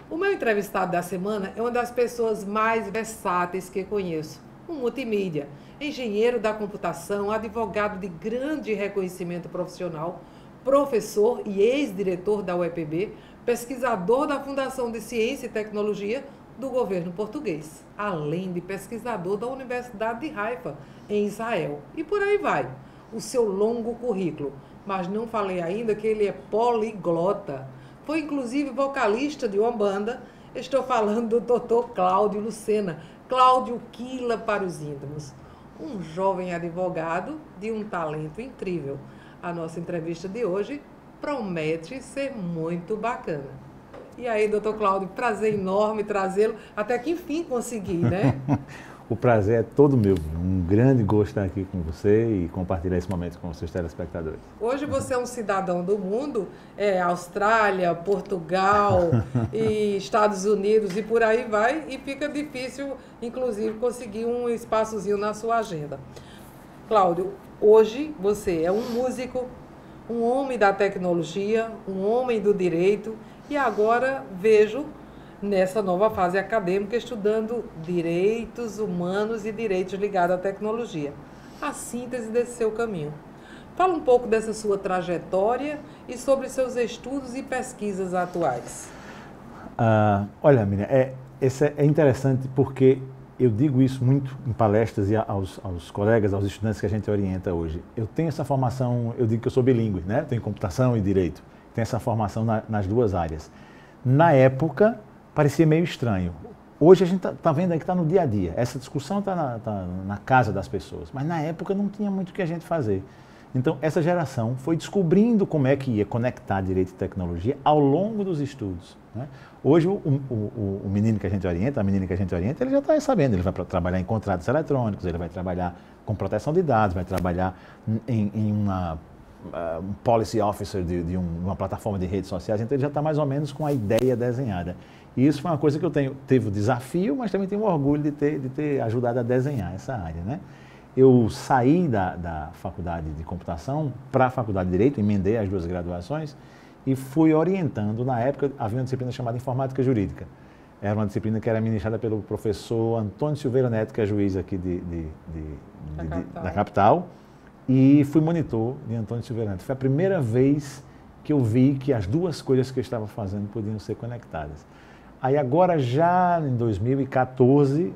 O meu entrevistado da semana é uma das pessoas mais versáteis que conheço. Um multimídia, engenheiro da computação, advogado de grande reconhecimento profissional, professor e ex-diretor da UEPB, pesquisador da Fundação de Ciência e Tecnologia do governo português, além de pesquisador da Universidade de Haifa, em Israel. E por aí vai, o seu longo currículo. Mas não falei ainda que ele é poliglota. Foi inclusive vocalista de uma banda. Estou falando do Dr. Cláudio Lucena, Cláudio Quila para os íntimos. Um jovem advogado de um talento incrível. A nossa entrevista de hoje promete ser muito bacana. E aí, doutor Cláudio, prazer enorme trazê-lo, até que enfim consegui, né? O prazer é todo meu. Um grande gosto estar aqui com você e compartilhar esse momento com os seus telespectadores. Hoje você é um cidadão do mundo, Austrália, Portugal e Estados Unidos e por aí vai, e fica difícil, inclusive, conseguir um espaçozinho na sua agenda. Cláudio, hoje você é um músico, um homem da tecnologia, um homem do direito e agora vejo nessa nova fase acadêmica, estudando direitos humanos e direitos ligados à tecnologia. A síntese desse seu caminho. Fala um pouco dessa sua trajetória e sobre seus estudos e pesquisas atuais. Olha, Miriam, é interessante porque eu digo isso muito em palestras e aos colegas, aos estudantes que a gente orienta hoje. Eu tenho essa formação, eu digo que eu sou bilíngue, né? Tenho computação e direito. Tenho essa formação nas duas áreas. Na época, parecia meio estranho. Hoje a gente está vendo aí que está no dia a dia. Essa discussão está na casa das pessoas. Mas na época não tinha muito o que a gente fazer. Então, essa geração foi descobrindo como é que ia conectar direito e tecnologia ao longo dos estudos, né? Hoje, o menino que a gente orienta, a menina que a gente orienta, ele já está sabendo. Ele vai trabalhar em contratos eletrônicos, ele vai trabalhar com proteção de dados, vai trabalhar em um policy officer de uma plataforma de redes sociais. Então, ele já está mais ou menos com a ideia desenhada. E isso foi uma coisa que eu teve o desafio, mas também tenho o orgulho de ter ajudado a desenhar essa área, né? Eu saí da faculdade de computação para a faculdade de direito, emendei as duas graduações e fui orientando. Na época, havia uma disciplina chamada informática jurídica. Era uma disciplina que era ministrada pelo professor Antônio Silveira Neto, que é juiz aqui da capital, e fui monitor de Antônio Silveira Neto. Foi a primeira vez que eu vi que as duas coisas que eu estava fazendo podiam ser conectadas. Aí agora, já em 2014,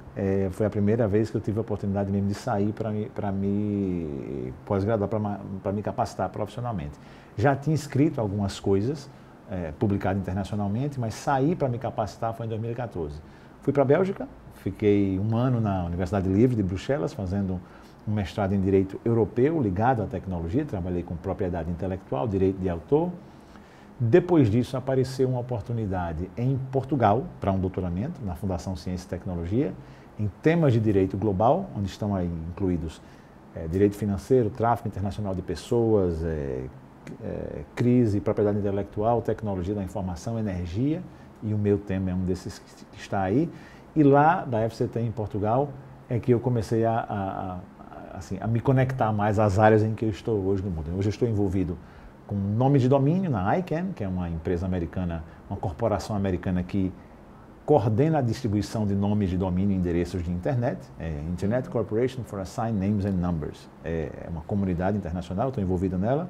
foi a primeira vez que eu tive a oportunidade mesmo de sair para me pós-graduar, para me capacitar profissionalmente. Já tinha escrito algumas coisas, publicado internacionalmente, mas sair para me capacitar foi em 2014. Fui para a Bélgica, fiquei um ano na Universidade Livre de Bruxelas, fazendo um mestrado em Direito Europeu ligado à tecnologia, trabalhei com propriedade intelectual, direito de autor. Depois disso, apareceu uma oportunidade em Portugal para um doutoramento na Fundação Ciência e Tecnologia, em temas de direito global, onde estão aí incluídos direito financeiro, tráfico internacional de pessoas, crise, propriedade intelectual, tecnologia da informação, energia, e o meu tema é um desses que está aí. E lá, da FCT em Portugal, é que eu comecei a me conectar mais às áreas em que eu estou hoje no mundo. Hoje eu estou envolvido com nome de domínio na ICANN, que é uma empresa americana, uma corporação americana que coordena a distribuição de nomes de domínio e endereços de internet, Internet Corporation for Assigned Names and Numbers. É uma comunidade internacional, estou envolvido nela.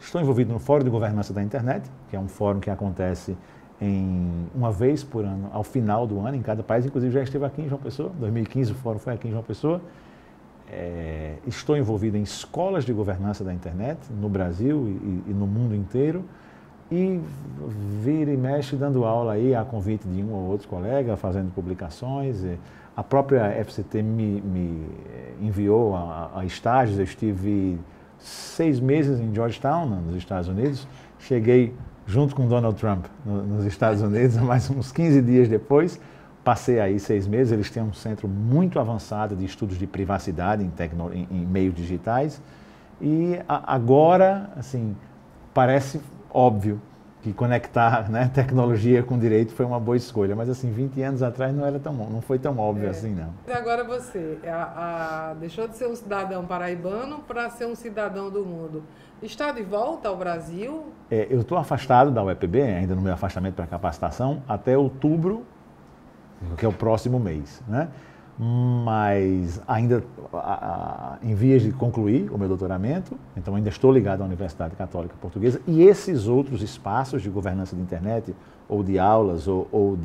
Estou envolvido no Fórum de Governança da Internet, que é um fórum que acontece uma vez por ano, ao final do ano, em cada país. Inclusive já esteve aqui em João Pessoa, em 2015 o fórum foi aqui em João Pessoa. Estou envolvido em escolas de governança da internet no Brasil e no mundo inteiro, e vira e mexe dando aula aí a convite de um ou outro colega, fazendo publicações. A própria FCT me enviou a estágios. Eu estive 6 meses em Georgetown, nos Estados Unidos. Cheguei junto com Donald Trump nos Estados Unidos, mais uns 15 dias depois. Passei aí 6 meses. Eles têm um centro muito avançado de estudos de privacidade em meios digitais. E agora, assim, parece óbvio que conectar, né, tecnologia com direito foi uma boa escolha. Mas assim, 20 anos atrás não foi tão óbvio assim, não. E agora você deixou de ser um cidadão paraibano para ser um cidadão do mundo. Está de volta ao Brasil? Eu estou afastado da UEPB, ainda no meu afastamento para capacitação, até outubro, que é o próximo mês, né? Mas ainda em vias de concluir o meu doutoramento, então ainda estou ligado à Universidade Católica Portuguesa, e esses outros espaços de governança de internet, ou de aulas, ou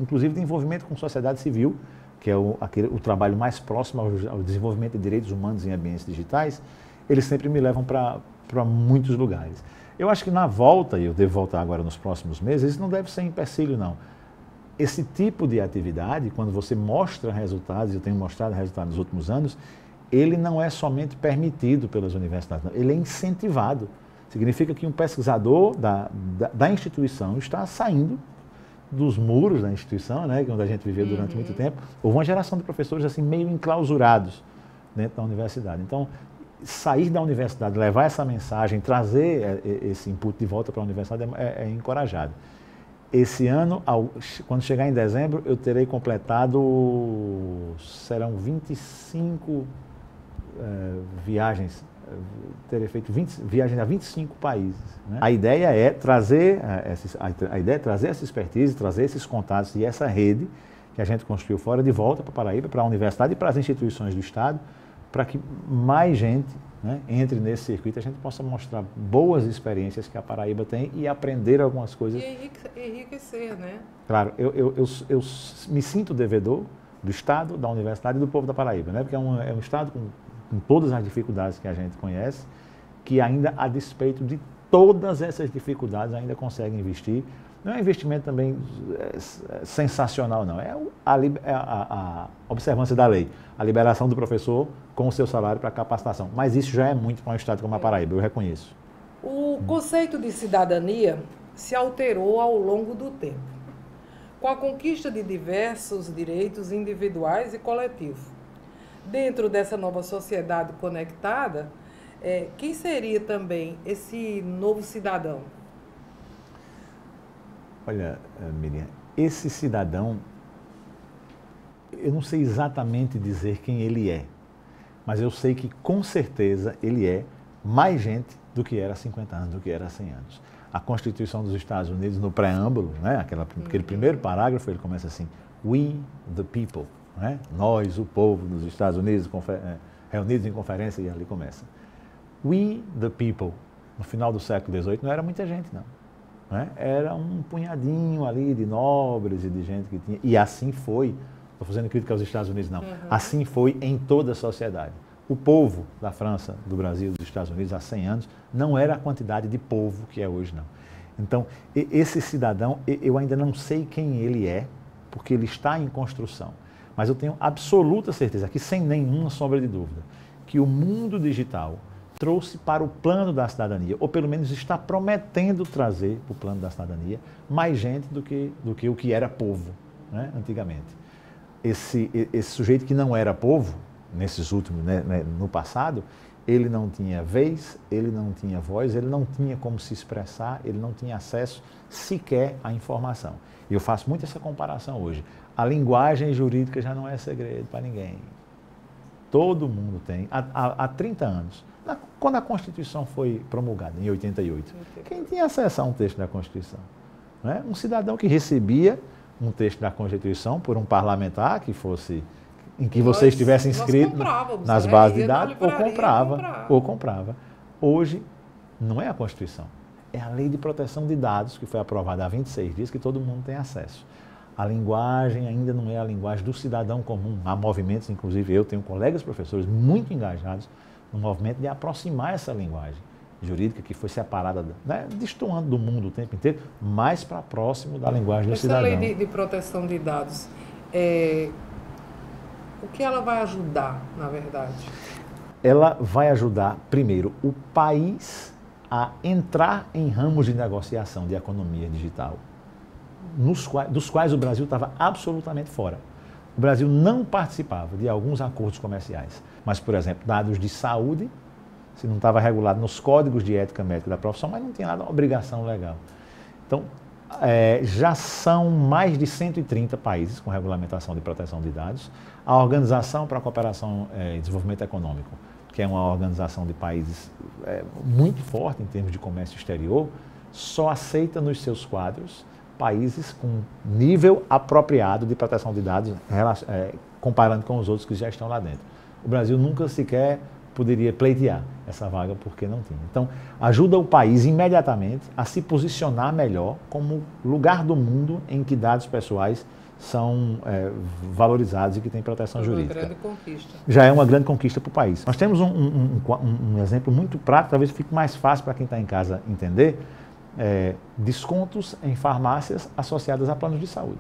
inclusive de envolvimento com sociedade civil, que é o trabalho mais próximo ao desenvolvimento de direitos humanos em ambientes digitais, eles sempre me levam para muitos lugares. Eu acho que na volta, e eu devo voltar agora nos próximos meses, isso não deve ser empecilho, não. Esse tipo de atividade, quando você mostra resultados, eu tenho mostrado resultados nos últimos anos, ele não é somente permitido pelas universidades, não, ele é incentivado. Significa que um pesquisador da instituição está saindo dos muros da instituição, né, onde a gente viveu durante muito tempo. Houve uma geração de professores assim meio enclausurados dentro da universidade. Então, sair da universidade, levar essa mensagem, trazer esse input de volta para a universidade é encorajado. Esse ano, quando chegar em dezembro, eu terei completado, serão 25 viagens, terei feito 20 viagens a 25 países. Né? A ideia é trazer essa expertise, trazer esses contatos e essa rede que a gente construiu fora de volta para Paraíba, para a universidade e para as instituições do Estado, para que mais gente, né, entre nesse circuito, a gente possa mostrar boas experiências que a Paraíba tem e aprender algumas coisas. E enriquecer, né? Claro, eu me sinto devedor do Estado, da Universidade e do povo da Paraíba, né? Porque é um Estado com todas as dificuldades que a gente conhece, que ainda, a despeito de todas essas dificuldades, ainda consegue investir. Não é um investimento também sensacional, não. É a observância da lei, a liberação do professor com o seu salário para capacitação. Mas isso já é muito para um estado como a Paraíba, eu reconheço. O conceito de cidadania se alterou ao longo do tempo, com a conquista de diversos direitos individuais e coletivos. Dentro dessa nova sociedade conectada, quem seria também esse novo cidadão? Olha, Miriam, esse cidadão, eu não sei exatamente dizer quem ele é, mas eu sei que com certeza ele é mais gente do que era há 50 anos, do que era há 100 anos. A Constituição dos Estados Unidos, no preâmbulo, né, aquele primeiro parágrafo, ele começa assim, We the people, né? Nós, o povo dos Estados Unidos, reunidos em conferência, e ali começa. We the people, no final do século XVIII, não era muita gente, não. Né? Era um punhadinho ali de nobres e de gente que tinha, e assim foi, estou fazendo crítica aos Estados Unidos, não, assim foi em toda a sociedade. O povo da França, do Brasil, dos Estados Unidos, há 100 anos, não era a quantidade de povo que é hoje, não. Então, esse cidadão, eu ainda não sei quem ele é, porque ele está em construção, mas eu tenho absoluta certeza, aqui sem nenhuma sombra de dúvida, que o mundo digital trouxe para o plano da cidadania, ou pelo menos está prometendo trazer para o plano da cidadania, mais gente do que o que era povo, né, antigamente. Esse sujeito que não era povo, nesses últimos, né, no passado, ele não tinha vez, ele não tinha voz, ele não tinha como se expressar, ele não tinha acesso sequer à informação. E eu faço muito essa comparação hoje. A linguagem jurídica já não é segredo para ninguém. Todo mundo tem. Há 30 anos, quando a Constituição foi promulgada, em 88, quem tinha acesso a um texto da Constituição? Né? Um cidadão que recebia um texto da Constituição por um parlamentar que fosse, em que você estivesse inscrito nas bases de dados, ou comprava. Hoje, não é a Constituição, é a Lei de Proteção de Dados, que foi aprovada há 26 dias, que todo mundo tem acesso. A linguagem ainda não é a linguagem do cidadão comum. Há movimentos, inclusive eu tenho colegas professores muito engajados no movimento de aproximar essa linguagem jurídica que foi separada, né, destoando do mundo o tempo inteiro, mais para próximo da linguagem do cidadão. Essa lei de proteção de dados, o que ela vai ajudar, na verdade? Ela vai ajudar, primeiro, o país a entrar em ramos de negociação de economia digital, dos quais o Brasil estava absolutamente fora. O Brasil não participava de alguns acordos comerciais, mas, por exemplo, dados de saúde, se não estava regulado nos códigos de ética médica da profissão, mas não tinha nada, obrigação legal. Então, já são mais de 130 países com regulamentação de proteção de dados. A Organização para a Cooperação e Desenvolvimento Econômico, que é uma organização de países muito forte em termos de comércio exterior, só aceita nos seus quadros países com nível apropriado de proteção de dados, comparando com os outros que já estão lá dentro. O Brasil nunca sequer poderia pleitear essa vaga porque não tinha. Então, ajuda o país imediatamente a se posicionar melhor como lugar do mundo em que dados pessoais são valorizados e que têm proteção jurídica. Uma grande conquista. Já é uma grande conquista para o país. Nós temos um exemplo muito prático, talvez fique mais fácil para quem está em casa entender, descontos em farmácias associadas a planos de saúde.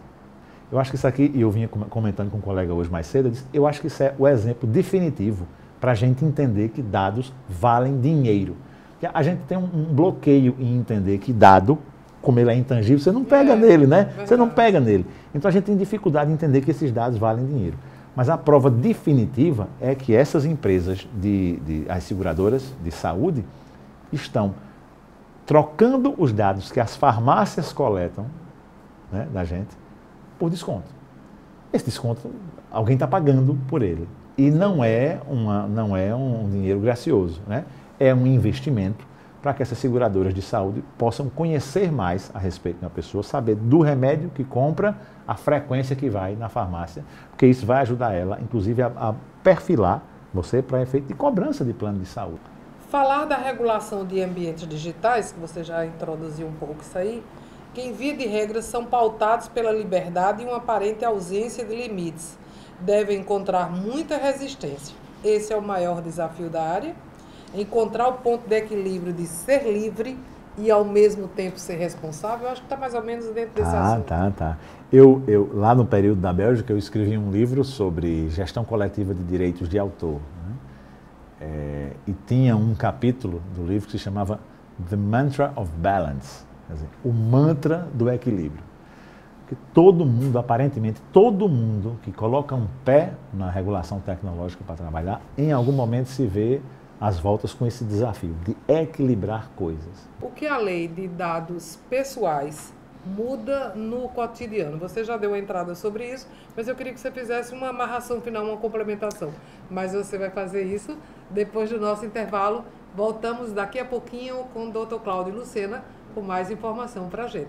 Eu acho que isso aqui, e eu vinha comentando com um colega hoje mais cedo, eu acho que isso é o exemplo definitivo para a gente entender que dados valem dinheiro. A gente tem um bloqueio em entender que dado, como ele é intangível, você não pega nele, né? Verdade. Você não pega nele. Então a gente tem dificuldade em entender que esses dados valem dinheiro. Mas a prova definitiva é que essas empresas, as seguradoras de saúde, estão trocando os dados que as farmácias coletam, né, da gente por desconto. Esse desconto, alguém está pagando por ele. E não é um dinheiro gracioso, né? É um investimento para que essas seguradoras de saúde possam conhecer mais a respeito da pessoa, saber do remédio que compra, a frequência que vai na farmácia, porque isso vai ajudar ela, inclusive, a perfilar você para efeito de cobrança de plano de saúde. Falar da regulação de ambientes digitais, que você já introduziu um pouco isso aí, que em via de regra são pautados pela liberdade e uma aparente ausência de limites, devem encontrar muita resistência. Esse é o maior desafio da área, encontrar o ponto de equilíbrio de ser livre e ao mesmo tempo ser responsável. Eu acho que está mais ou menos dentro desse assunto. Tá. Eu, lá no período da Bélgica, eu escrevi um livro sobre gestão coletiva de direitos de autor, né? E tinha um capítulo do livro que se chamava The Mantra of Balance, quer dizer, o mantra do equilíbrio. Porque todo mundo, aparentemente, todo mundo que coloca um pé na regulação tecnológica para trabalhar, em algum momento se vê às voltas com esse desafio de equilibrar coisas. O que a lei de dados pessoais muda no cotidiano? Você já deu uma entrada sobre isso, mas eu queria que você fizesse uma amarração final, uma complementação. Mas você vai fazer isso depois do nosso intervalo. Voltamos daqui a pouquinho com o Dr. Cláudio Lucena com mais informação para a gente.